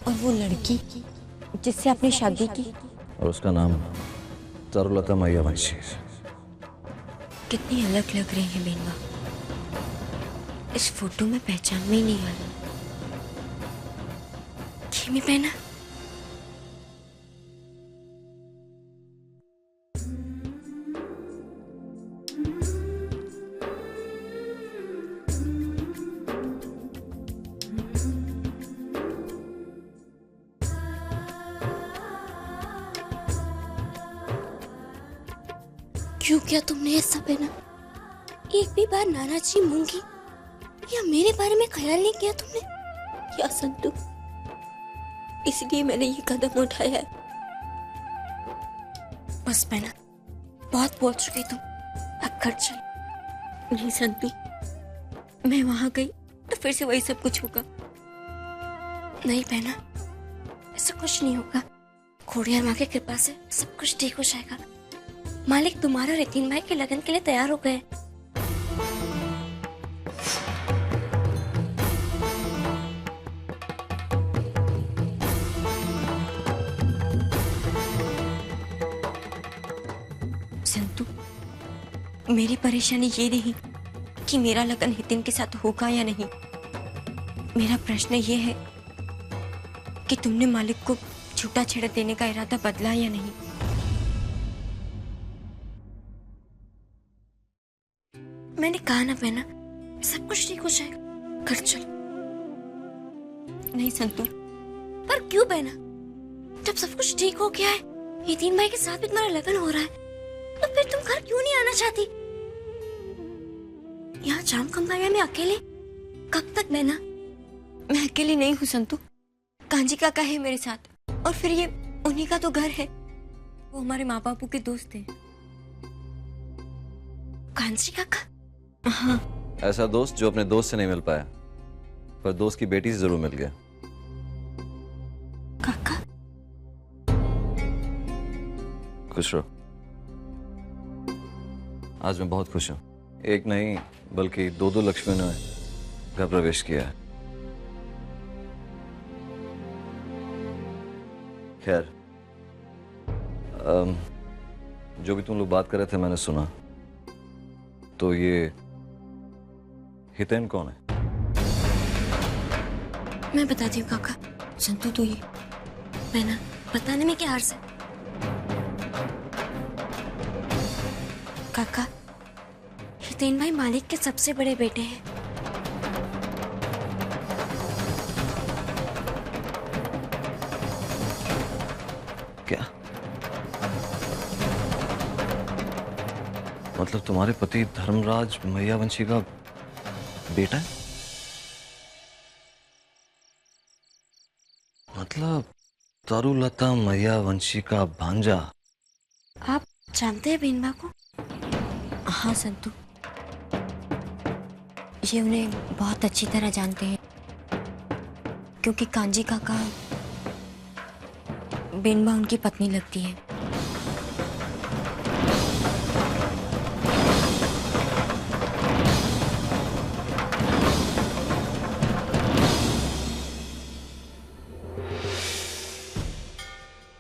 और वो लड़की जिससे आपने शादी की, और उसका नाम चारुलता मैयावंशी। कितनी अलग लग रही है बेनवा। इस फोटो में पहचान में ही नहीं आ रही। खेमी पहना। क्यों किया तुमने ये सब है ना? एक भी बार नाना जी मूंगी या मेरे बारे में ख्याल नहीं किया तुमने? या संतु, इसलिए मैंने ये कदम उठाया है। बस पहना, बहुत बोल चुकी तुम, अब घर चल। नहीं संतु, मैं वहां गई तो फिर से वही सब कुछ होगा। नहीं पहना, ऐसा कुछ नहीं होगा। खोड़ियार माँ की कृपा से सब कुछ ठीक हो जाएगा। मालिक तुम्हारे और यतीन भाई के लगन के लिए तैयार हो गए। संतु, मेरी परेशानी ये नहीं कि मेरा लगन हितिन के साथ होगा या नहीं। मेरा प्रश्न ये है कि तुमने मालिक को छूटा छेड़ा देने का इरादा बदला या नहीं। मैंने कहा ना पहना, सब कुछ ठीक हो जाएगा। घर चल। नहीं संतु, पर क्यों पहना? जब सब कुछ ठीक हो गया है, यतीन भाई के साथ भी तुम्हारा लगन हो रहा है, तो फिर तुम घर क्यों नहीं आना चाहती? यहाँ जाम कमराया में अकेले कब तक बहना? मैं अकेली नहीं हूँ संतु, कांजी काका है मेरे साथ, और फिर ये उन्हीं का तो घर है। वो हमारे माँ बापू के दोस्त हैं। कांजी काका? हाँ। ऐसा दोस्त जो अपने दोस्त से नहीं मिल पाया, पर दोस्त की बेटी से जरूर मिल गया। काका? खुश रहो। आज मैं बहुत खुश हूँ। एक नहीं बल्कि दो लक्ष्मियों ने घर प्रवेश किया है। खैर, जो भी तुम लोग बात कर रहे थे मैंने सुना। तो ये हितेन कौन है? मैं बताती हूँ काका। संतु तो ये मैंने बताने में क्या हर्ज है? काका, हितेन भाई मालिक के सबसे बड़े बेटे हैं। क्या मतलब तुम्हारे पति धर्मराज मैयावंशी का बेटा है? मतलब चारुलता मैयावंशी का भांजा। आप जानते हैं बेनबा को? हाँ संतु, ये उन्हें बहुत अच्छी तरह जानते हैं, क्योंकि कांजी काका बेनबा उनकी पत्नी लगती है।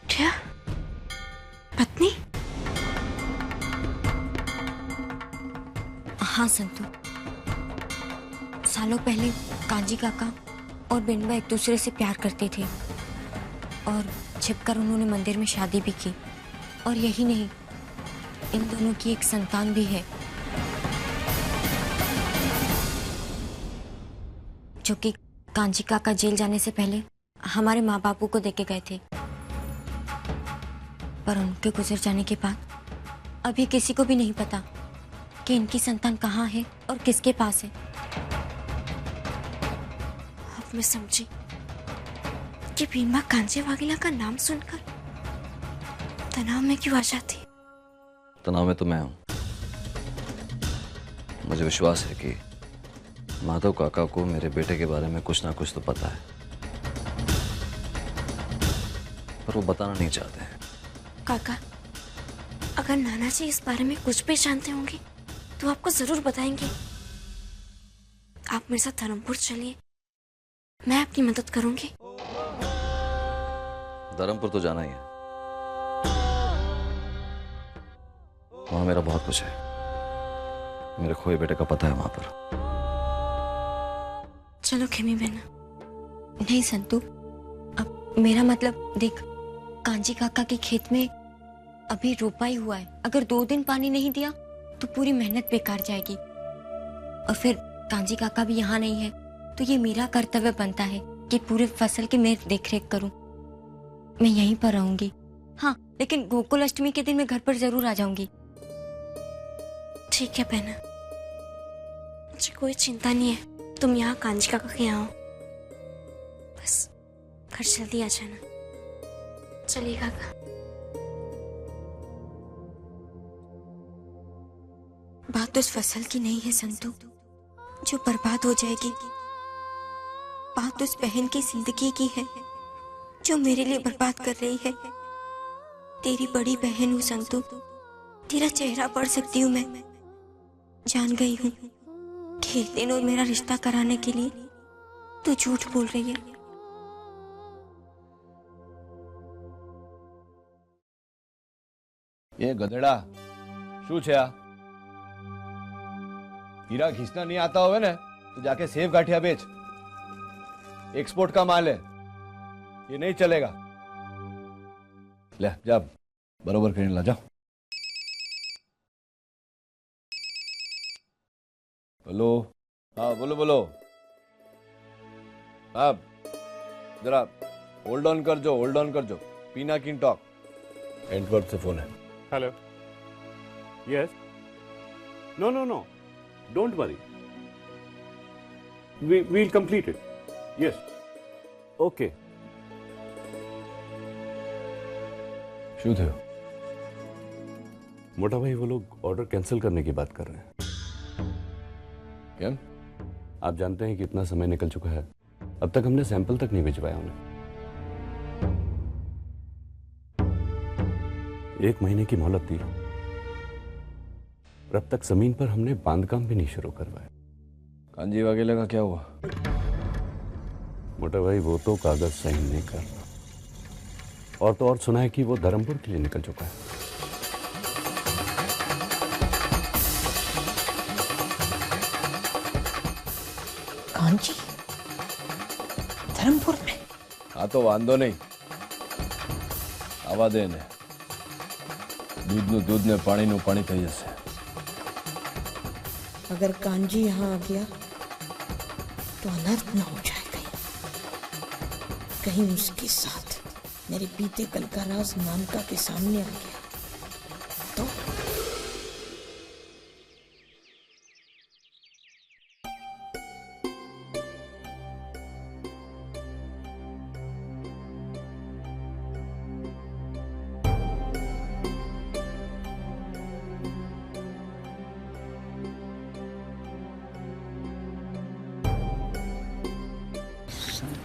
क्या? पत्नी? हाँ संतु, सालों पहले कांजी काका और बेनबा एक दूसरे से प्यार करते थे, और छिपकर उन्होंने मंदिर में शादी भी की। और यही नहीं, इन दोनों की एक संतान भी है, जो कि कांजी काका जेल जाने से पहले हमारे माँ बापू को देके गए थे। पर उनके गुजर जाने के बाद अभी किसी को भी नहीं पता कि इनकी संतान कहाँ है और किसके पास है। अब मैं समझी कि भीमा कांचे वागेला का नाम सुनकर तनाव में क्यों आ जाती। तनाव में तो मैं हूं। मुझे विश्वास है कि माधव काका को मेरे बेटे के बारे में कुछ ना कुछ तो पता है, पर वो बताना नहीं चाहते हैं। काका, अगर नाना जी इस बारे में कुछ भी जानते होंगे तो आपको जरूर बताएंगे। आप मेरे साथ धर्मपुर चलिए, मैं आपकी मदद करूंगी। धर्मपुर तो जाना ही है, वहां मेरा बहुत कुछ है। मेरे खोए बेटे का पता है वहां पर। चलो खेमी बहना। नहीं संतू, अब मेरा मतलब देख, कांजी काका के खेत में अभी रोपा ही हुआ है। अगर 2 दिन पानी नहीं दिया तो पूरी मेहनत बेकार जाएगी। और फिर कांजी काका भी यहाँ नहीं है, तो ये मेरा कर्तव्य बनता है कि पूरे फसल की मैं देखरेख करूं। मैं यहीं पर रहूंगी। हाँ, लेकिन गोकुल अष्टमी के दिन मैं घर पर जरूर आ जाऊंगी। ठीक है बहना, मुझे कोई चिंता नहीं है। तुम यहाँ कांजी काका के यहाँ हो, बस घर जल्दी आ जाना। चलिए काका। बात उस फसल की नहीं है संतू जो बर्बाद हो जाएगी। बात उस बहन की जिंदगी की है जो मेरे लिए बर्बाद कर रही है। तेरी बड़ी बहन हूँ संतू, तेरा चेहरा पढ़ सकती हूँ मैं। जान गई हूँ कि एक दिन और मेरा रिश्ता कराने के लिए तू झूठ बोल रही है। ये गधेड़ा શું છે આ? हीरा खींचना नहीं आता होवे ने तो जाके सेव गाठिया बेच, एक्सपोर्ट का माल है, ये नहीं चलेगा। ले जा बरोबर करीने ला, जाओ। हेलो, हाँ बोलो बोलो। हाँ जरा होल्ड ऑन कर जो, होल्ड ऑन कर जो। पीना किन टॉक, एंटवर्प से फोन है। Hello. Yes. No. Don't worry. We'll complete it. Yes. Okay. શું થયું? मोटा भाई, वो लोग ऑर्डर कैंसिल करने की बात कर रहे हैं। કેમ? आप जानते हैं कि इतना समय निकल चुका है, अब तक हमने सैंपल तक नहीं भिजवाया उन्हें। 1 महीने की मोहलत दी और अब तक जमीन पर हमने बांधकाम भी नहीं शुरू करवाया। कांजी वाघेला का क्या हुआ? मोटा भाई, वो तो कागज साइन नहीं कर रहा, और तो और सुना है कि वो धर्मपुर के लिए निकल चुका है। कांजी धर्मपुर में? हाँ तो वांधो नहीं, आवा दे ने। दूधનું दूध ने पाણીનું પાણી થઈ જશે। अगर कांजी यहाँ आ गया तो अनर्थ न हो जाए। कहीं उसके साथ मेरे बीते कल का राज नानका के सामने आ गया तो।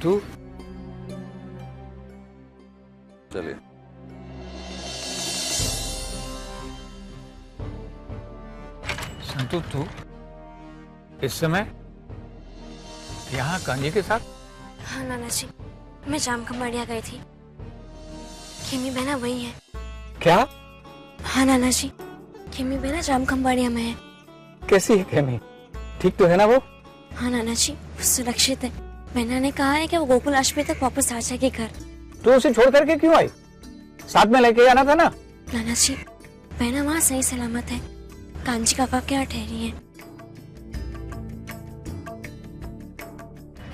तू चलिए। संतु, तू इस समय यहाँ कांजी के साथ? हाँ नाना जी, मैं जाम खंबाड़िया गई थी। खेमी बहना वही है। क्या? हाँ नाना जी, खेमी बहना जाम खंबाड़िया में है। कैसी है खेमी? ठीक तो है ना वो? हाँ नाना जी, वो सुरक्षित है। बहना ने कहा है कि वो गोकुल अष्टमी तक वापस आ जाएगी घर। तू उसे छोड़ करके क्यों आई? साथ में लेके जाना था ना। नाना जी, बहना वहाँ सही सलामत है, कांजी काका के यहाँ ठहरी है।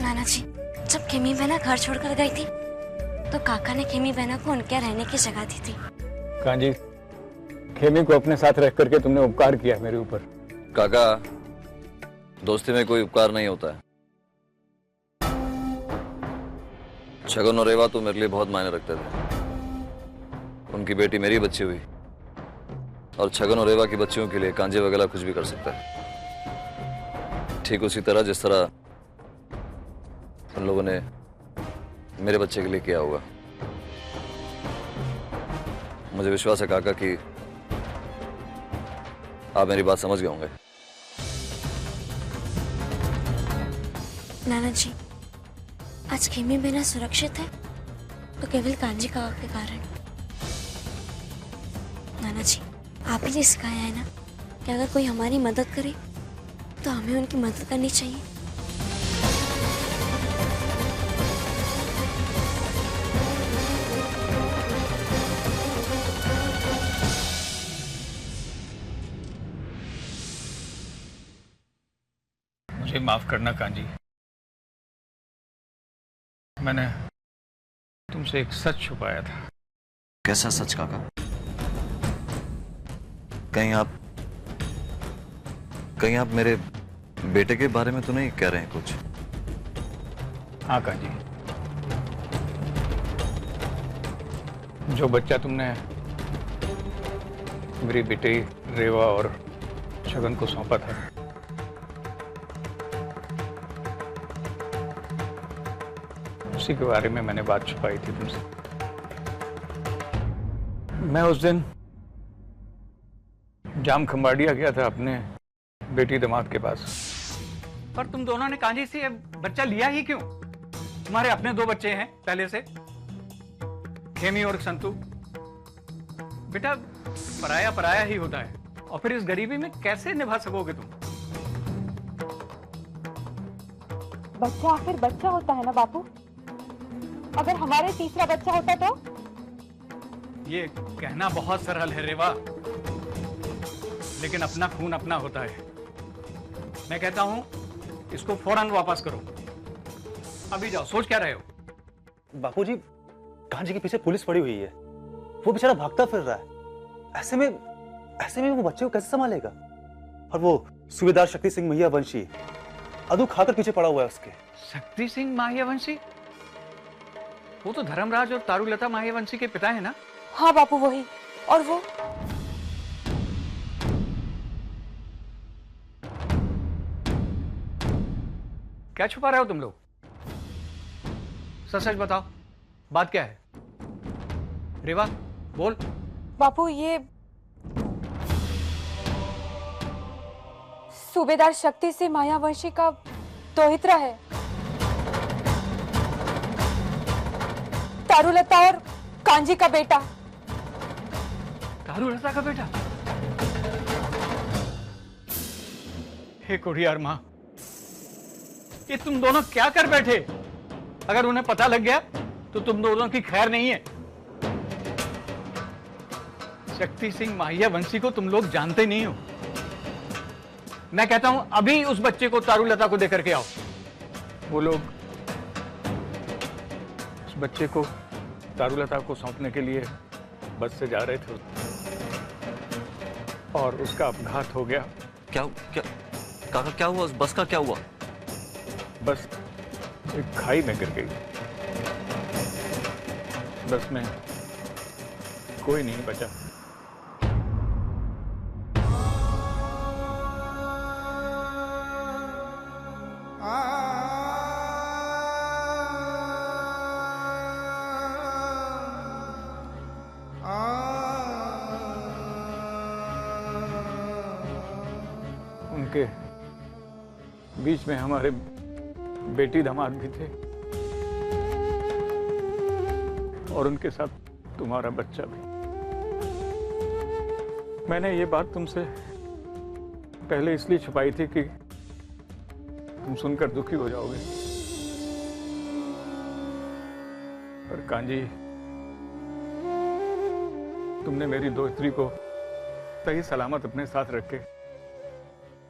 नाना जी, जब खेमी बहना घर छोड़कर गई थी तो काका ने खेमी बहना को उनके यहाँ रहने की जगह दी थी। कांजी, खेमी को अपने साथ रह करके तुमने उपकार किया मेरे ऊपर। काका, दोस्ती में कोई उपकार नहीं होता है। छगन और रेवा तो मेरे लिए बहुत मायने रखते थे। उनकी बेटी मेरी बच्ची हुई, और छगन और रेवा की बच्चियों के लिए कांजे वगैरह कुछ भी कर सकता है। ठीक उसी तरह जिस तरह उन लोगों ने मेरे बच्चे के लिए किया होगा। मुझे विश्वास है काका कि आप मेरी बात समझ गए होंगे। नाना जी, आज खेमी बहना सुरक्षित है तो केवल कांजी का के कारण। नाना जी, आप ही ने सिखाया है ना कि अगर कोई हमारी मदद करे तो हमें उनकी मदद करनी चाहिए। मुझे माफ करना कांजी, मैंने तुमसे एक सच छुपाया था। कैसा सच काका? कहीं आप मेरे बेटे के बारे में तो नहीं कह रहे हैं कुछ? हाँ कांजी, जो बच्चा तुमने मेरी बेटी रेवा और छगन को सौंपा था, उसी के बारे में मैंने बात छुपाई थी तुमसे। मैं उस दिन जाम खंबाड़िया गया था अपने बेटी दामाद के पास। पर तुम दोनों ने कांजी से बच्चा लिया ही क्यों? तुम्हारे अपने 2 बच्चे हैं पहले से, खेमी और संतु। बेटा, पराया पराया ही होता है, और फिर इस गरीबी में कैसे निभा सकोगे तुम? बच्चा आखिर बच्चा होता है ना बापू। अगर हमारे तीसरा बच्चा होता तो? ये कहना बहुत सरल है रेवा, लेकिन अपना खून अपना होता है। मैं कहता हूं इसको फौरन वापस करो। अभी जाओ, सोच क्या रहे हो? बापूजी, कांजी के पीछे पुलिस पड़ी हुई है, वो बेचारा भागता फिर रहा है। ऐसे में वो बच्चे को कैसे संभालेगा? और वो सूबेदार शक्ति सिंह महियावंशी अदू खाकर पीछे पड़ा हुआ है उसके। शक्ति सिंह महियावंशी? वो तो धर्मराज और तारुलता महियावंशी के पिता है ना? हाँ बापू, वही। और वो क्या छुपा रहे हो तुम लोग? सच सच बताओ, बात क्या है? रेवा, बोल। बापू, ये सूबेदार शक्ति सिंह मायावंशी का दोहित्रा है, तारुलता और कांजी का बेटा। तारुलता का बेटा? हे कुड़ियार मां, ये तुम दोनों क्या कर बैठे? अगर उन्हें पता लग गया तो तुम दोनों की खैर नहीं है। शक्ति सिंह महियावंशी को तुम लोग जानते नहीं हो। मैं कहता हूं अभी उस बच्चे को तारुलता को देकर के आओ। वो लोग उस बच्चे को तारुलता को सौंपने के लिए बस से जा रहे थे और उसका अपघात हो गया। क्या काका, क्या हुआ? उस बस का क्या हुआ? बस एक खाई में गिर गई। बस में कोई नहीं बचा। उनके बीच में हमारे बेटी दामाद भी थे और उनके साथ तुम्हारा बच्चा भी। मैंने ये बात तुमसे पहले इसलिए छुपाई थी कि तुम सुनकर दुखी हो जाओगे। पर कांजी, तुमने मेरी दोस्ती को सही सलामत अपने साथ रख के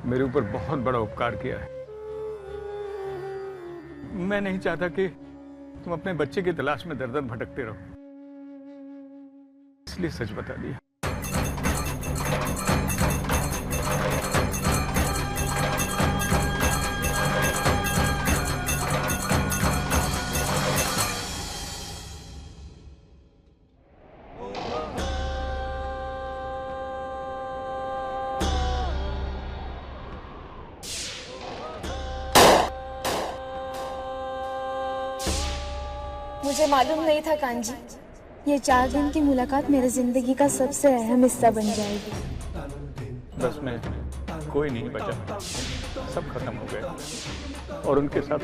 मेरे ऊपर बहुत बड़ा उपकार किया है। मैं नहीं चाहता कि तुम अपने बच्चे की तलाश में दर दर भटकते रहो, इसलिए सच बता दिया। मुझे मालूम नहीं था कांजी, ये 4 दिन की मुलाकात मेरी जिंदगी का सबसे अहम हिस्सा बन जाएगी। बस में कोई नहीं बचा, सब खत्म हो गया। और उनके साथ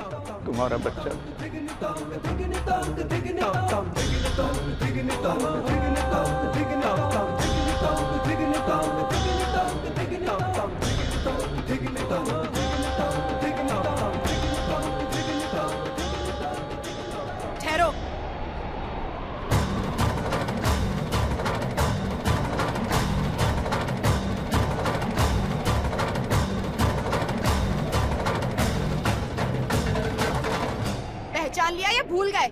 तुम्हारा बच्चा। ठहरो। पहचान लिया या भूल गए?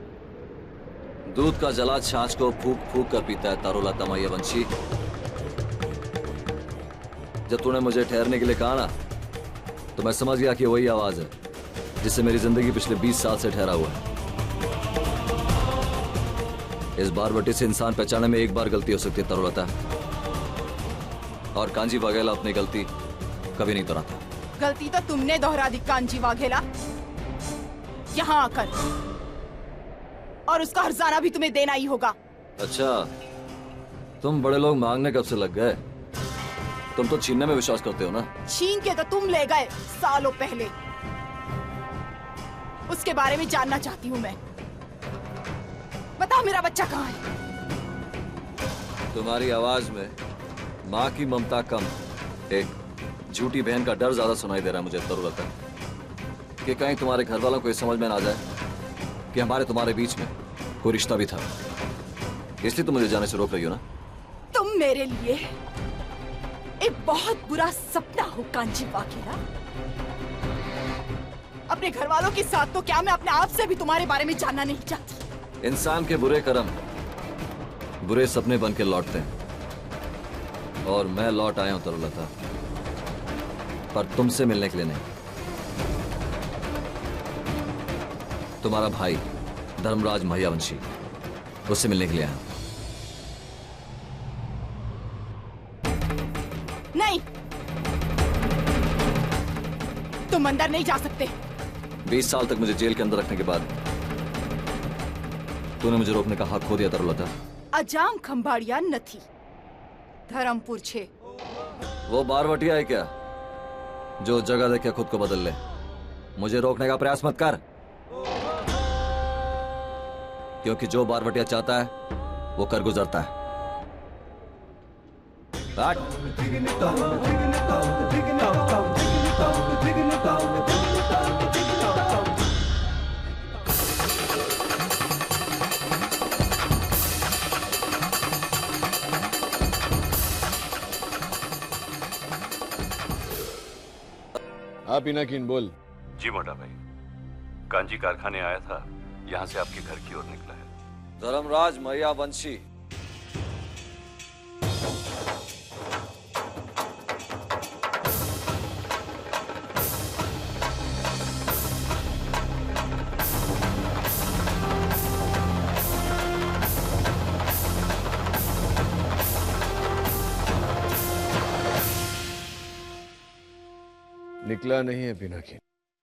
दूध का जला छाछ को फूक फूक कर पीता है तरुला तमैया वंशी। जब तूने मुझे ठहरने के लिए कहा ना, तो मैं समझ गया कि वही आवाज है जिससे मेरी जिंदगी पिछले 20 साल से ठहरा हुआ है। इस बारवटी से इंसान पहचानने में एक बार गलती हो सकती है तरुलता, और कांजी वाघेला अपनी गलती कभी नहीं दोहराता। गलती तो तुमने दोहरा दी कांजी वाघेला, यहाँ आकर, और उसका हर्जाना भी तुम्हें देना ही होगा। अच्छा, तुम बड़े लोग मांगने कब से लग गए? तुम तो छीनने में विश्वास करते हो ना। छीन के तो तुम ले गए सालों पहले। उसके बारे में जानना चाहती हूँ मैं। बताओ मेरा बच्चा कहाँ है? तुम्हारी आवाज में माँ की ममता कम, एक झूठी बहन का डर ज्यादा सुनाई दे रहा है मुझे तरुलता, कि कहीं तुम्हारे घर वालों को ये समझ में ना आ जाए कि हमारे तुम्हारे बीच में कोई रिश्ता भी था। इसलिए तुम मुझे जाने से रोक रही हो ना। तुम मेरे लिए एक बहुत बुरा सपना हो कांजी वाघेला। अपने घर वालों के साथ तो क्या, मैं अपने आप से भी तुम्हारे बारे में जानना नहीं चाहती। इंसान के बुरे कर्म बुरे सपने बन के लौटते हैं, और मैं लौट आया हूं तरुलता, पर तुमसे मिलने के लिए नहीं। तुम्हारा भाई धर्मराज महियावंशी, उससे मिलने के लिए आया। नहीं, तुम अंदर नहीं जा सकते। 20 साल तक मुझे जेल के अंदर रखने के बाद तूने मुझे रोकने का हक खो दिया तरुलता। अजाम खंभाड़िया नथी, धर्मपुर 6। वो बारवटिया है क्या जो जगह देख के खुद को बदल ले? मुझे रोकने का प्रयास मत कर, क्योंकि जो बारवटिया चाहता है वो कर गुजरता है। हट। हाँ पिनाकिन बोल। जी मोटा भाई, कांजी कारखाने आया था, यहाँ से आपके घर की ओर निकला है। धर्मराज महियावंशी, निकला नहीं है पिनाकिन,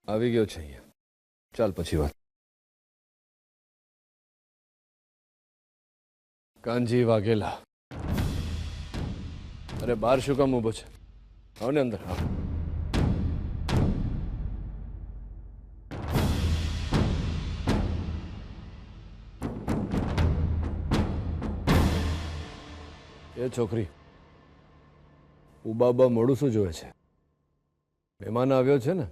આવી ગયો છે અહીંયા। ચાલ પછી વાત। કાનજી વાઘેલા, અરે બહાર શું કામ ઊભો છે? આવો ને અંદર, આવો। એ છોકરી ઉબાબા મોડું શું જોવે છે? મહેમાન આવ્યો છે ને,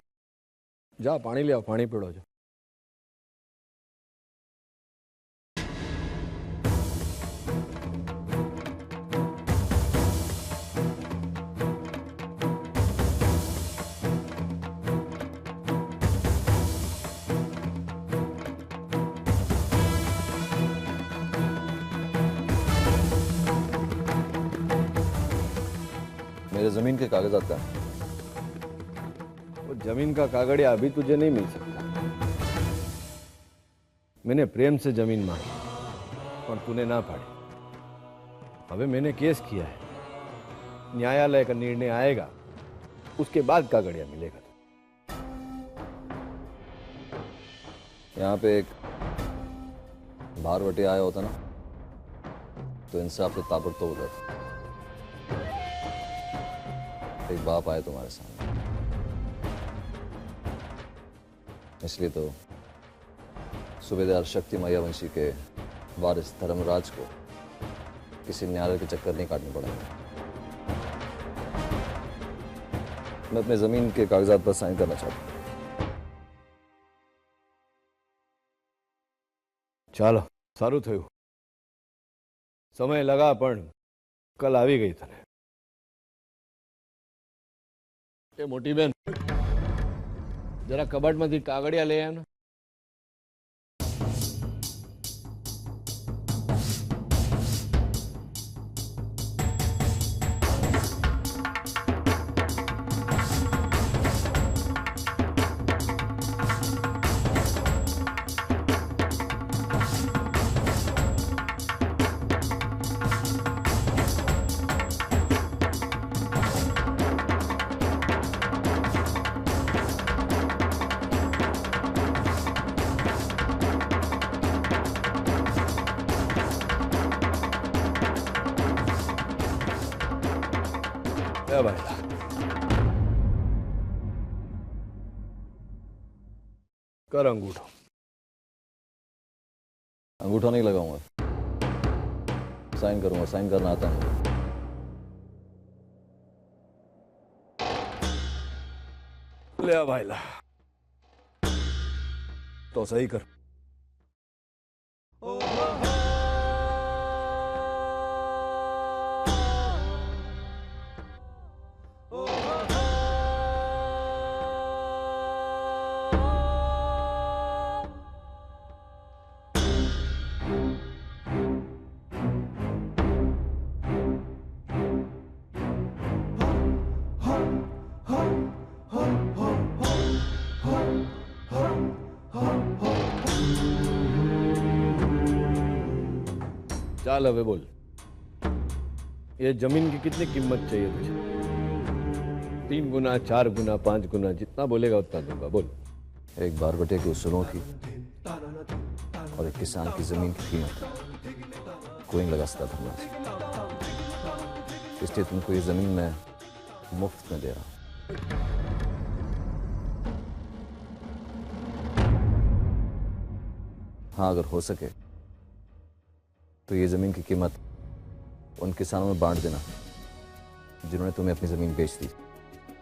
જા પાણી લે આવ, પાણી પીડો છો। मेरे जमीन के कागजात का जमीन का कागड़िया अभी तुझे नहीं मिल सकता। मैंने प्रेम से जमीन मांगी पर तूने ना पाड़ी। अबे मैंने केस किया है, न्यायालय का निर्णय आएगा, उसके बाद कागड़िया मिलेगा। यहाँ पे एक बारवटी आया होता ना तो इंसाफ से ताबड़तोड़ हो जाता। एक बाप आए तुम्हारे सामने, इसलिए तो सूबेदार शक्ति मैया वंशी के वारिस धर्मराज को किसी न्यायालय के चक्कर नहीं काटने पड़े। मैं अपने जमीन के कागजात पर साइन करना चाहता हूँ। ચાલો, સારું થયું. સમય લગા પણ કલ આવી ગઈ તને. એ મોટી બેન, જરા કબાટમાંથી કાગળિયા લઈ આવ ને. ભાઈ कर अंगूठो. अंगूठा नहीं लगाऊंगा, साइन करूंगा. साइन करना आता है. ले आ भाईला, तो सही कर. चल હવે बोल, ये जमीन की कितनी कीमत चाहिए तुझे? 3 गुना, 4 गुना, 5 गुना, जितना बोलेगा उतना दूंगा. बोल. एक बारबटे के उसूलों की और एक किसान की जमीन की कीमत कोई नहीं लगा सकता धर्मराज. इसलिए तुमको ये जमीन मैं मुफ्त में दे रहा हूं. हाँ, अगर हो सके तो ये जमीन की कीमत उन किसानों में बांट देना जिन्होंने तुम्हें अपनी जमीन बेच दी.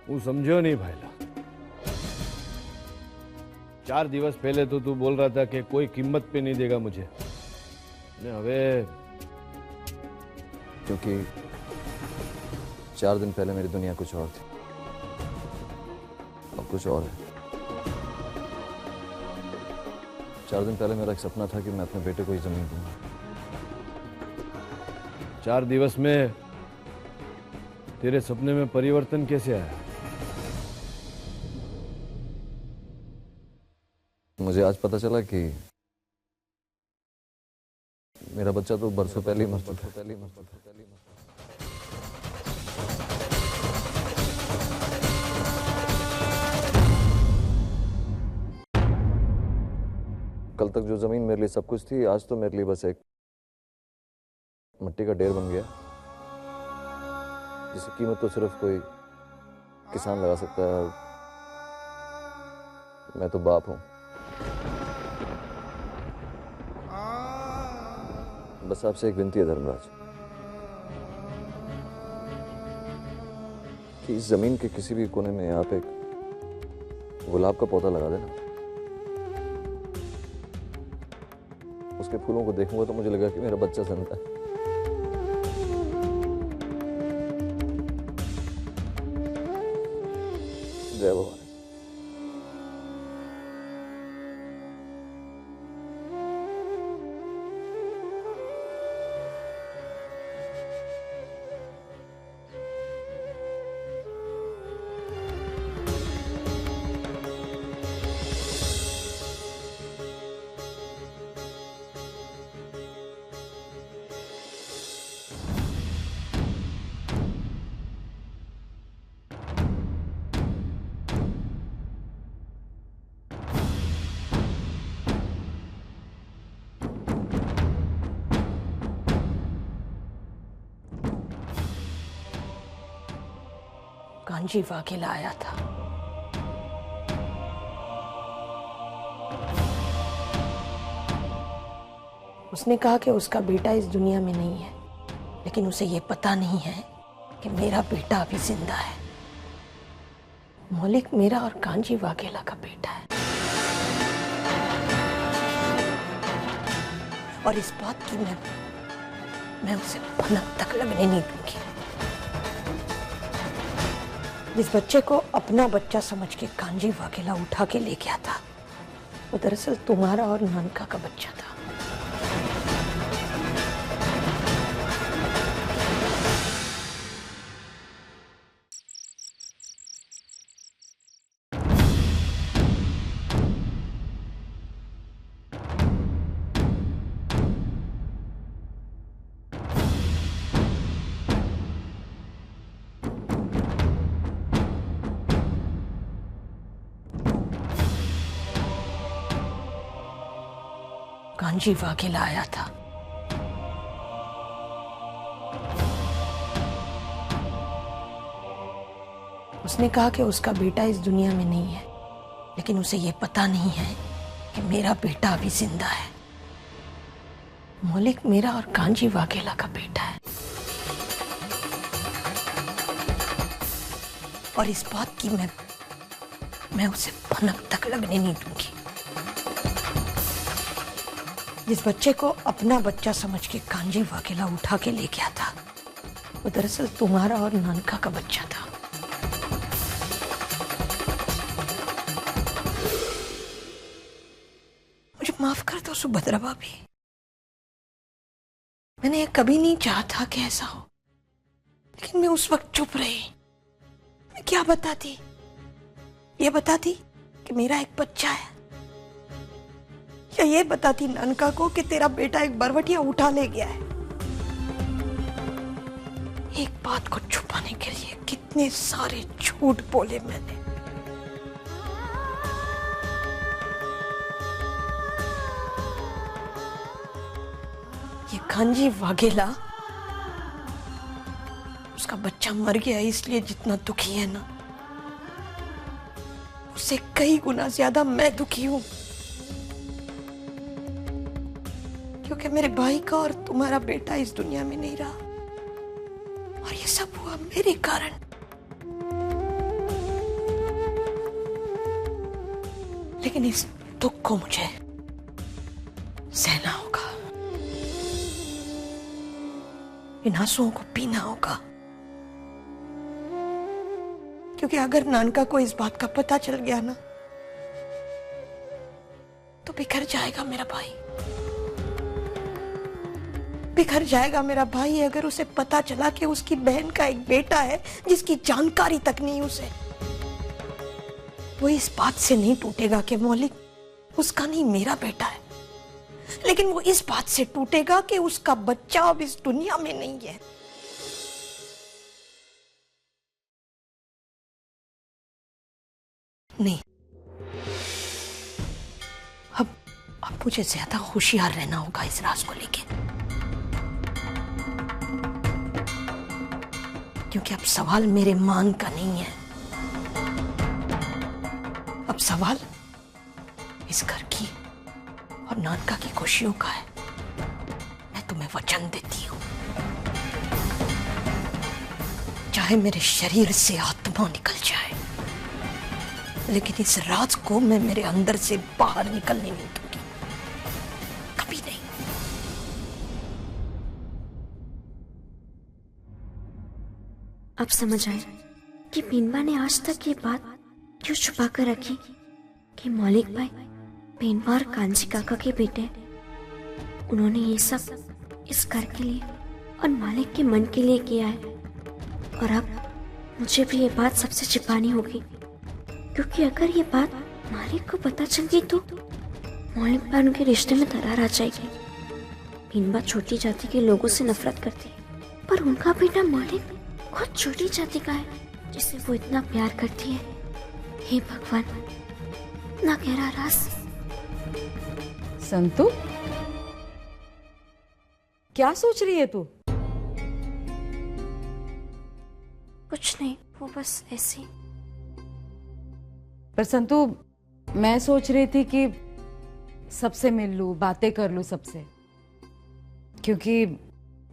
હું સમજ્યો नहीं भाईला. 4 दिवस पहले तो तू बोल रहा था कि कोई कीमत पे नहीं देगा मुझे, ने हवे क्योंकि 4 दिन पहले मेरी दुनिया कुछ और थी, अब कुछ और है. 4 दिन पहले मेरा एक सपना था कि मैं अपने बेटे को ही जमीन दूंगा. 4 दिवस में तेरे सपने में परिवर्तन कैसे आया? मुझे आज पता चला कि मेरा बच्चा तो बरसों पहले ही मर चुका है. कल तक जो जमीन मेरे लिए सब कुछ थी, आज तो मेरे लिए बस एक मिट्टी का ढेर बन गया जिसकी कीमत तो सिर्फ कोई किसान लगा सकता है. मैं तो बाप हूं. बस आपसे एक विनती है धर्मराज कि इस जमीन के किसी भी कोने में आप एक गुलाब का पौधा लगा देना. उसके फूलों को देखूंगा तो मुझे लगा कि मेरा बच्चा जिंदा है. जय भगवान. कांजी वाघेला आया था. उसने कहा कि उसका बेटा इस दुनिया में नहीं है, लेकिन उसे ये पता नहीं है कि मेरा बेटा अभी जिंदा है। मौलिक मेरा और कांजी वाघेला का बेटा है, और इस बात की मैं उसे भनक तक लगने नहीं दूंगी। जिस बच्चे को अपना बच्चा समझ के कांजी वाघेला उठा के ले गया था, वो दरअसल तुम्हारा और नानका का बच्चा था। कांजी वाघेला आया था। उसने कहा कि उसका बेटा इस दुनिया में नहीं है, लेकिन उसे ये पता नहीं है कि मेरा बेटा अभी जिंदा है। मौलिक मेरा और कांजी वाघेला का बेटा है, और इस बात की मैं उसे भनक तक लगने नहीं दूंगी। जिस बच्चे को अपना बच्चा समझ के कांजी वाघेला उठा के ले गया था, वो दरअसल तुम्हारा और नानका का बच्चा था। मुझे माफ कर दो सुभद्रा भाभी, मैंने कभी नहीं चाहा था कि ऐसा हो, लेकिन मैं उस वक्त चुप रही। मैं क्या बताती? ये बताती कि मेरा एक बच्चा है, या ये बताती नानका को कि तेरा बेटा एक बरवटिया उठा ले गया है। एक बात को छुपाने के लिए कितने सारे झूठ बोले मैंने। ये कांजी वाघेला, उसका बच्चा मर गया इसलिए जितना दुखी है ना, उससे कई गुना ज्यादा मैं दुखी हूं, क्योंकि मेरे भाई का और तुम्हारा बेटा इस दुनिया में नहीं रहा, और ये सब हुआ मेरे कारण। लेकिन इस दुख को मुझे सहना होगा, इन आंसुओं को पीना होगा, क्योंकि अगर नानका को इस बात का पता चल गया ना, तो बिखर जाएगा मेरा भाई, बिखर जाएगा मेरा भाई। अगर उसे पता चला कि उसकी बहन का एक बेटा है जिसकी जानकारी तक नहीं उसे, वो इस बात से नहीं टूटेगा कि मौलिक उसका नहीं मेरा बेटा है, लेकिन वो इस बात से टूटेगा कि उसका बच्चा अब इस दुनिया में नहीं है। नहीं, अब मुझे ज्यादा होशियार रहना होगा इस राज को लेके, क्योंकि अब सवाल मेरे मान का नहीं है, अब सवाल इस घर की और नानका की खुशियों का है। मैं तुम्हें वचन देती हूं, चाहे मेरे शरीर से आत्मा निकल जाए, लेकिन इस राज को मैं मेरे अंदर से बाहर निकलने नहीं दूंगी, कभी नहीं। अब समझ आया कि बीनबा ने आज तक ये बात क्यों छुपा कर रखी कि मौलिक भाई बीनबा और कांजी काका के बेटे हैं। उन्होंने ये सब इस घर के लिए और मालिक के मन के लिए किया है, और अब मुझे भी ये बात सबसे छिपानी होगी, क्योंकि अगर ये बात मालिक को पता चल गई तो मौलिक भाई उनके रिश्ते में दरार आ जाएगी। बीनबा छोटी जाति के लोगों से नफरत करती है, पर उनका बेटा मौलिक खुद छोटी जाति का है जिसे वो इतना प्यार करती है। हे भगवान, ना गहरा राज। संतु, क्या सोच रही है तू? कुछ नहीं, वो बस ऐसे। पर संतु, मैं सोच रही थी कि सबसे मिल लूं, बातें कर लूं सबसे, क्योंकि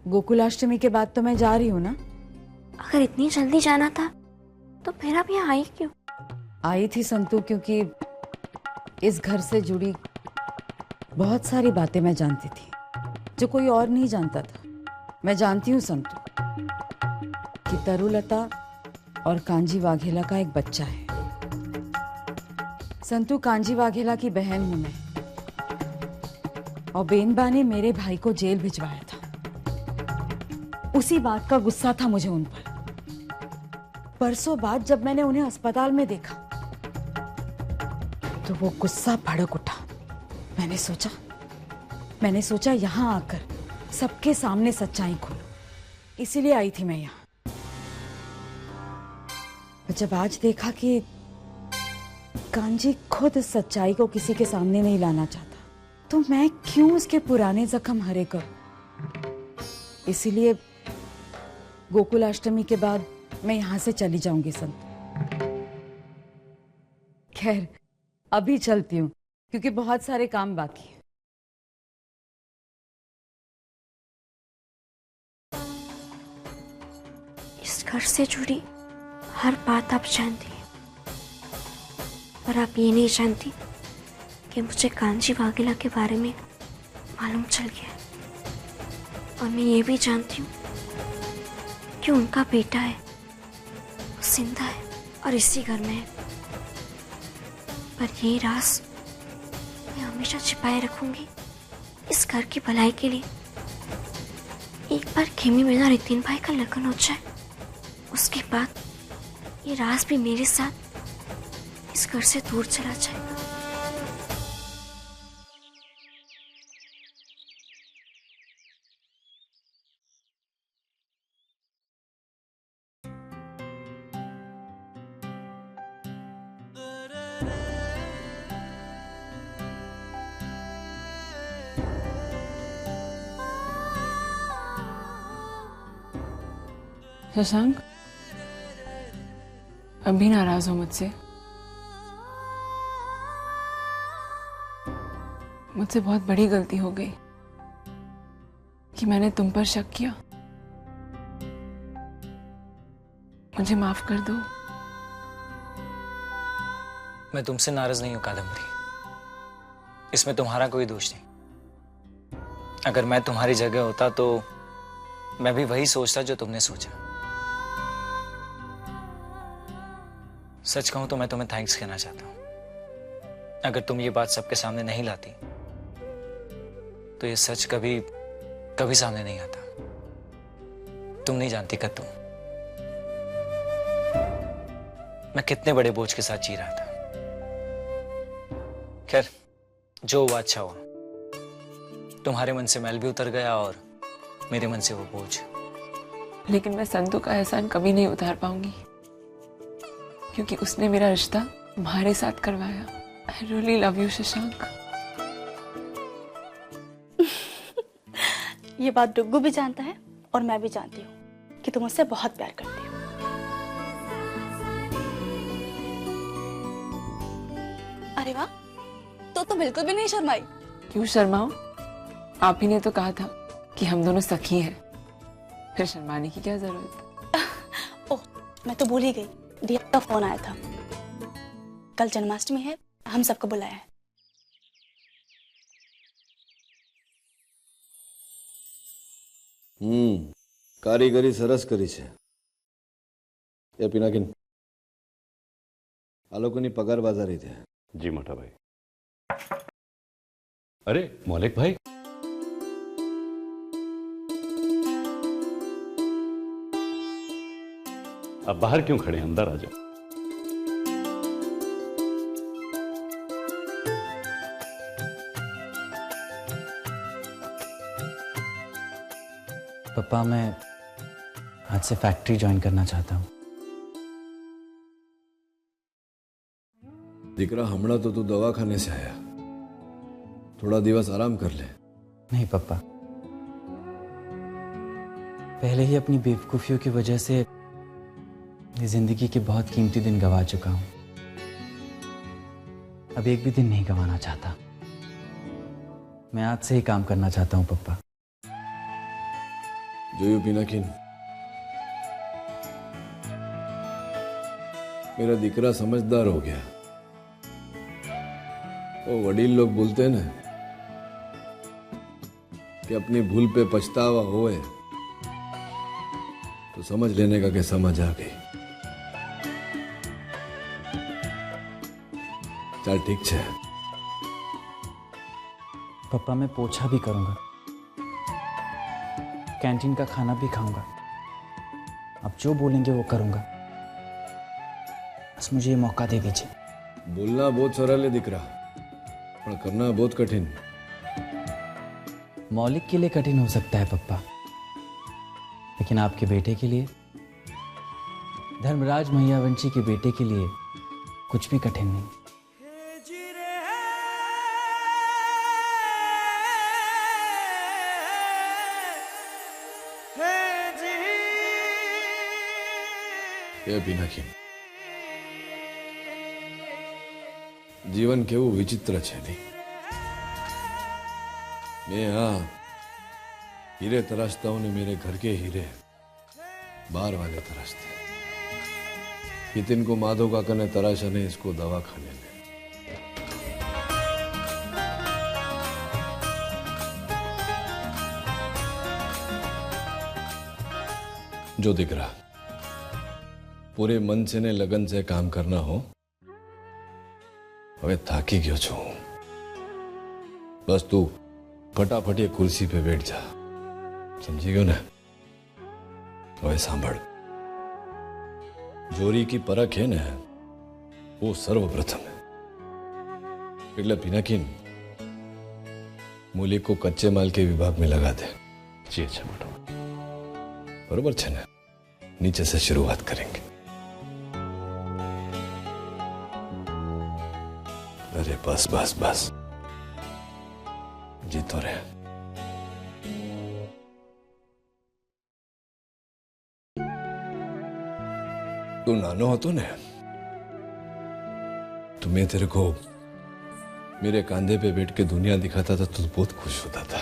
गोकुलाष्टमी के बाद तो मैं जा रही हूँ ना। अगर इतनी जल्दी जाना था तो फिर आप यहाँ आई क्यों? आई थी संतु क्योंकि इस घर से जुड़ी बहुत सारी बातें मैं जानती थी जो कोई और नहीं जानता था। मैं जानती हूँ संतु कि तरुलता और कांजी वाघेला का एक बच्चा है। संतु, कांजी वाघेला की बहन हूं मैं, और बेनबा ने मेरे भाई को जेल भिजवाया था। उसी बात का गुस्सा था मुझे उन पर। परसों बाद जब मैंने उन्हें अस्पताल में देखा तो वो गुस्सा भड़क उठा। मैंने सोचा यहां आकर सबके सामने सच्चाई खोलो, इसीलिए आई थी मैं यहां। जब आज देखा कि कांजी खुद इस सच्चाई को किसी के सामने नहीं लाना चाहता, तो मैं क्यों उसके पुराने जख्म हरे करूं? इसीलिए गोकुलाष्टमी के बाद मैं यहां से चली जाऊंगी संत। खैर, अभी चलती हूँ क्योंकि बहुत सारे काम बाकी हैं। इस घर से जुड़ी हर बात आप जानती हैं, पर आप ये नहीं जानती कि मुझे कांजी वाघेला के बारे में मालूम चल गया है। और मैं ये भी जानती हूँ कि उनका बेटा है, वो जिंदा है और इसी घर में है। पर ये राज मैं हमेशा छिपाए रखूंगी इस घर की भलाई के लिए। एक बार खेमी बिना रितिन भाई का लगन हो जाए, उसके बाद ये राज भी मेरे साथ इस घर से दूर चला जाएगा। शशांक, अभी नाराज हो मुझसे? मुझसे बहुत बड़ी गलती हो गई कि मैंने तुम पर शक किया। मुझे माफ कर दो। मैं तुमसे नाराज नहीं हूं कादम्बरी, इसमें तुम्हारा कोई दोष नहीं। अगर मैं तुम्हारी जगह होता तो मैं भी वही सोचता जो तुमने सोचा। सच कहूं तो मैं तुम्हें थैंक्स कहना चाहता हूं। अगर तुम ये बात सबके सामने नहीं लाती तो ये सच कभी कभी सामने नहीं आता। तुम नहीं जानती कि मैं कितने बड़े बोझ के साथ जी रहा था। खैर, जो हुआ अच्छा हुआ। तुम्हारे मन से मैल भी उतर गया और मेरे मन से वो बोझ। लेकिन मैं संतु का एहसान कभी नहीं उतार पाऊंगी, क्योंकि उसने मेरा रिश्ता तुम्हारे साथ करवाया। I really love you Shashank. ये बात डुग्गू भी जानता है और मैं भी जानती हूँ कि तुम उससे बहुत प्यार करती हो। अरे वाह, तो बिल्कुल भी नहीं शर्माई। क्यों शर्माऊं? आप ही ने तो कहा था कि हम दोनों सखी हैं, फिर शर्माने की क्या जरूरत? ओह, मैं तो भूल ही गई। दिया का फोन आया था। कल जन्माष्टमी है, हम सबको बुलाया है। कारीगरी सरस करी छे। ये पिनाकिन आ लोकोनी पगार बाजारी थे। जी मोटा भाई। अरे मौलिक भाई, अब बाहर क्यों खड़े हैं? अंदर आ जाओ। पापा, मैं आज से फैक्ट्री ज्वाइन करना चाहता हूँ। दीकरा, हमणा तो तू दवाखाने से आया, थोड़ा दिवस आराम कर ले। नहीं पापा, पहले ही अपनी बेवकूफियों की वजह से जिंदगी के बहुत कीमती दिन गंवा चुका हूं। अब एक भी दिन नहीं गंवाना चाहता। मैं आज से ही काम करना चाहता हूं पापा। જોયું પિનાકીન, मेरा દીકરા समझदार हो गया। वो वडील लोग बोलते हैं ना कि अपनी भूल पे पछतावा होए तो समझ लेने का कि समझ आ गई। चल ठीक है। पापा मैं पोछा भी करूंगा, कैंटीन का खाना भी खाऊंगा, आप जो बोलेंगे वो करूंगा, बस मुझे ये मौका दे दीजिए। बोलना बहुत सरल है दिख रहा, पर करना बहुत कठिन। मौलिक के लिए कठिन हो सकता है पप्पा, लेकिन आपके बेटे के लिए, धर्मराज मैयावंशी के बेटे के लिए कुछ भी कठिन नहीं। એ પિનાકીન, જીવન કેવું વિચિત્ર છે નહીં? मैं हाँ हीरे तराशता हूं ने मेरे घर के हीरे बाहर वाले तराशते। नितिन को माधव काका ने तराशा ने इसको दवा खाने में। जो दिख रहा पूरे मन से ने लगन से काम करना हो, હવે થાકી ગયો છું। બસ તું फटाफट ये कुर्सी पे बैठ जा, समझी गयो ना? હવે સાંભળ, जोरी की परख है ना वो सर्वप्रथम है। એટલે પિનાકીન मूली को कच्चे माल के विभाग में लगा दे। जी अच्छा मोटा, बरोबर है ना? नीचे से शुरुआत करेंगे। अरे बस बस बस, जीतो रहे। तू नानो हो तो ने, तो मैं तेरे को मेरे कांधे पे बैठ के दुनिया दिखाता था तो बहुत खुश होता था।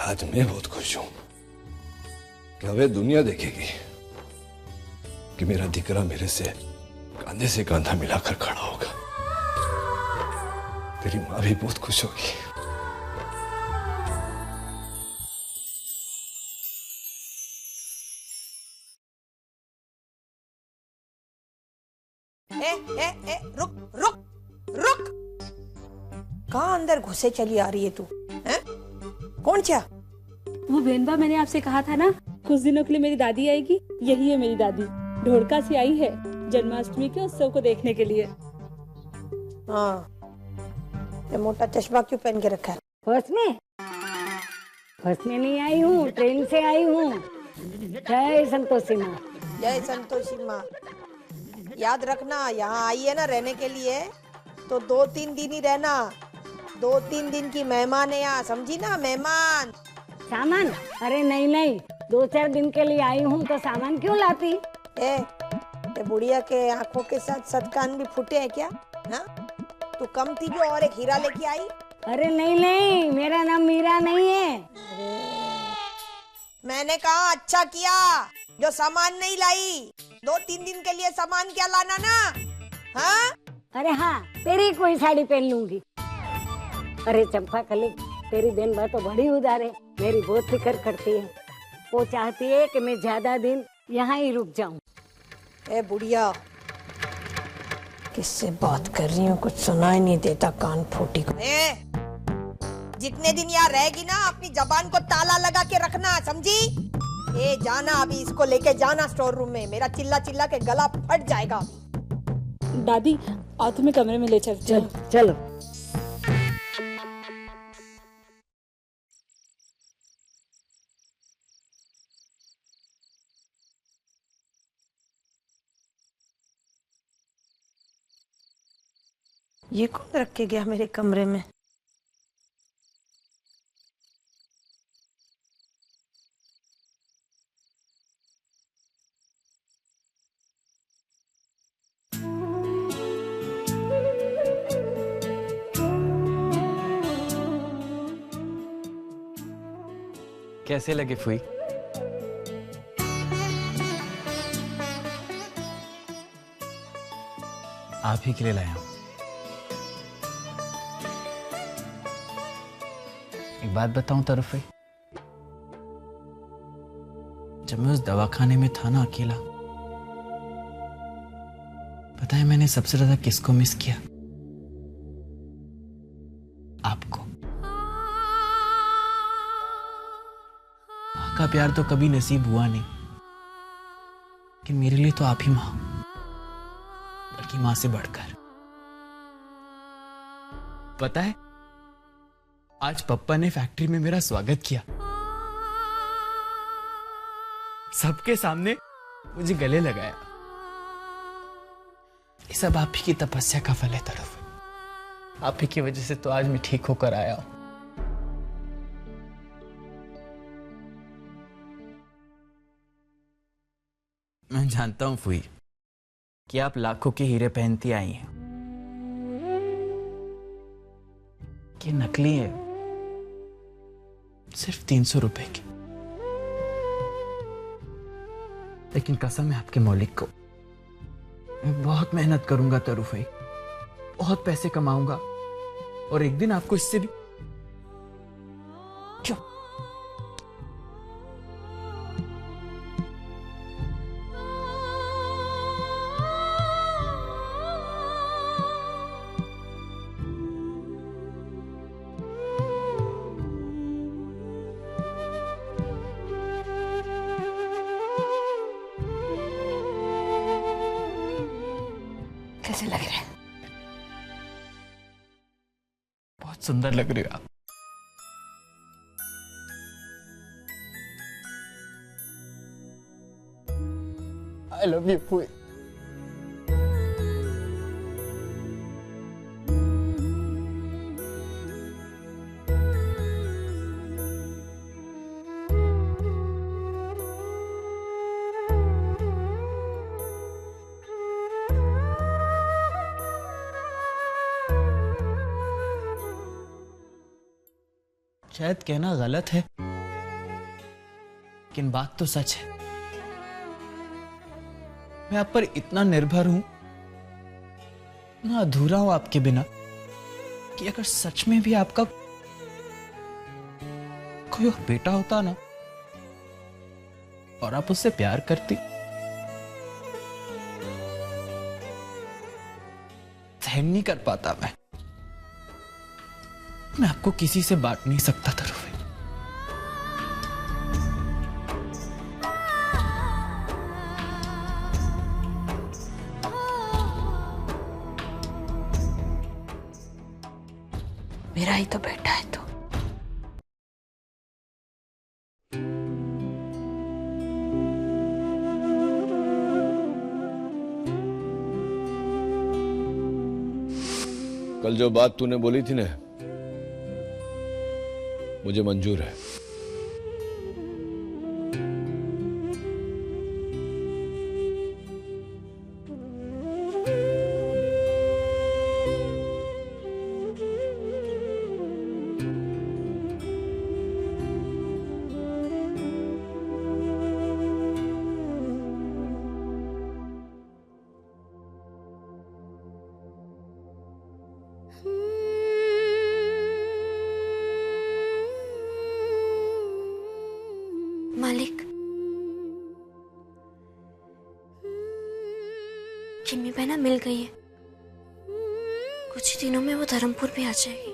आज मैं बहुत खुश हूं कि हवे दुनिया देखेगी कि मेरा दीकरा मेरे से कांधे से कांधा मिलाकर खड़ा होगा। तेरी माँ भी बहुत खुश होगी। रुक रुक रुक, कहाँ अंदर घुसे चली आ रही है तू? हैं? कौन चा? वो बेनबा, मैंने आपसे कहा था ना कुछ दिनों के लिए मेरी दादी आएगी। यही है मेरी दादी, ढोड़का से आई है जन्माष्टमी के उत्सव को देखने के लिए। हाँ, ये मोटा चश्मा क्यों पहन के रखा है? बस में नहीं आई हूँ, ट्रेन से आई हूँ। जय संतोषी माँ। जय संतोषी माँ। याद रखना, यहाँ आई है ना रहने के लिए तो 2-3 दिन ही रहना। 2-3 दिन की मेहमान है यहाँ, समझी ना? मेहमान। सामान? अरे नहीं नहीं, 2-4 दिन के लिए आई हूँ तो सामान क्यों लाती? ये बुढ़िया के आंखों के साथ सदकान भी फूटे हैं क्या? हाँ? तू कम थी जो और एक हीरा लेके आई? अरे नहीं नहीं, मेरा नाम मीरा नहीं है। मैंने कहा अच्छा किया जो सामान नहीं लाई। 2-3 दिन के लिए सामान क्या लाना ना? हाँ? अरे हाँ, तेरी कोई साड़ी पहन लूंगी। अरे चंपा कली, तेरी बहन बा तो बड़ी उदार है, मेरी बहुत फिक्र करती है। वो चाहती है कि मैं ज्यादा दिन यहाँ ही रुक जाऊं। ए बुढ़िया, किससे बात कर रही हूँ? कुछ सुनाई नहीं देता, कान फूटी को। जितने दिन यहाँ रहेगी ना, अपनी जबान को ताला लगा के रखना, समझी? ए जाना, अभी इसको लेके जाना स्टोर रूम में। मेरा चिल्ला चिल्ला के गला फट जाएगा। दादी आओ, तुम्हें कमरे में ले चलते हैं। चलो। ये कौन रख के गया मेरे कमरे में? कैसे लगे फुई? आप ही के लिए लाया हूं। एक बात बताऊं तरफ़, जब मैं उस दवाखाने में था ना अकेला, पता है मैंने सबसे ज्यादा किसको मिस किया? आपको। माँ का प्यार तो कभी नसीब हुआ नहीं, लेकिन मेरे लिए तो आप ही माँ, बल्कि माँ से बढ़कर। पता है आज पप्पा ने फैक्ट्री में मेरा स्वागत किया, सबके सामने मुझे गले लगाया। ये सब आप ही की तपस्या का फल है तरफ। आप ही की वजह से तो आज मैं ठीक होकर आया हूं। मैं जानता हूं फुई कि आप लाखों के हीरे पहनती आई हैं, कि नकली है, सिर्फ 300 रुपए की। लेकिन कसम है आपके मौलिक को, मैं बहुत मेहनत करूंगा तरुफई, बहुत पैसे कमाऊंगा और एक दिन आपको इससे भी। क्यों? कैसे लग रहे हैं? बहुत सुंदर लग रहे हो आप। आई लव यू फुई। शायद कहना गलत है, लेकिन बात तो सच है। मैं आप पर इतना निर्भर हूं, इतना अधूरा हूं आपके बिना, कि अगर सच में भी आपका कोई और बेटा होता ना और आप उससे प्यार करती, सहन नहीं कर पाता मैं आपको किसी से बांट नहीं सकता था रुफे। मेरा ही तो बेटा है तो। कल जो बात तूने बोली थी ना, मुझे मंजूर है। मालिक, चिम्मी बहना मिल गई है। कुछ ही दिनों में वो धर्मपुर भी आ जाएगी।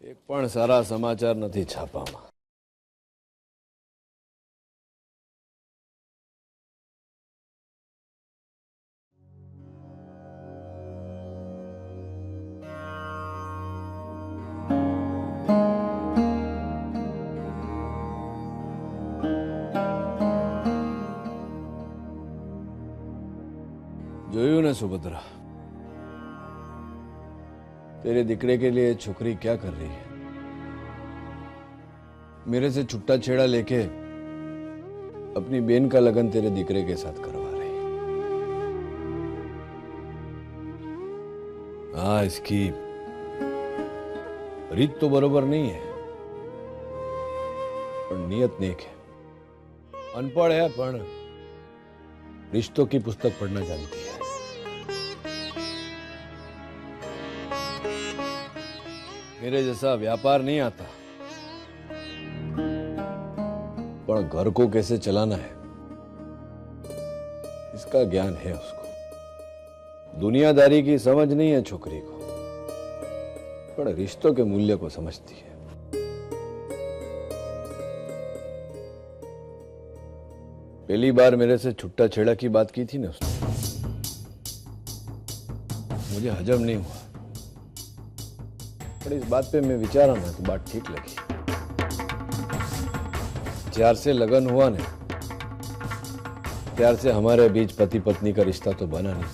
एक पण सारा समाचार नहीं छापामां। जोयू ने सुभद्रा, तेरे दिकड़े के लिए छोकरी क्या कर रही है? मेरे से छुट्टा छेड़ा लेके अपनी बेन का लगन तेरे दिकरे के साथ करवा रही। हाँ, इसकी रीत तो बरोबर नहीं है, पर नियत नेक है। अनपढ़ है पर रिश्तों की पुस्तक पढ़ना जानती है। मेरे जैसा व्यापार नहीं आता, पर घर को कैसे चलाना है इसका ज्ञान है उसको। दुनियादारी की समझ नहीं है छोकरी को, पर रिश्तों के मूल्य को समझती है। पहली बार मेरे से छुट्टा छेड़ा की बात की थी ना उसने, मुझे हजम नहीं हुआ, पर इस बात पे मैं विचारा ना तो बात ठीक लगी। प्यार से लगन हुआ ना, प्यार से हमारे बीच पति पत्नी का रिश्ता तो बना नहीं।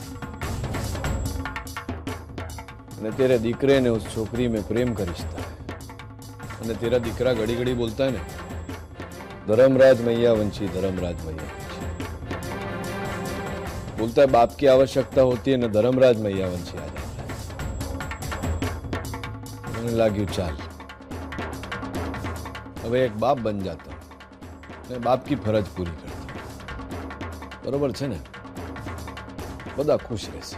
ने तेरे दीकरे ने उस छोकरी में प्रेम का रिश्ता है। ने तेरा दीकरा घड़ी घड़ी बोलता है ना, धर्मराज मैया वंशी, धर्मराज मैया वंशी। बोलता है बाप की आवश्यकता होती है ना, धर्मराज मैया वंशी आ जाता है। मैंने लागी चाल, अब एक बाप बन जाता, मैं बाप की फरज पूरी करता। बरोबर छे ने, बदा खुश रहશે।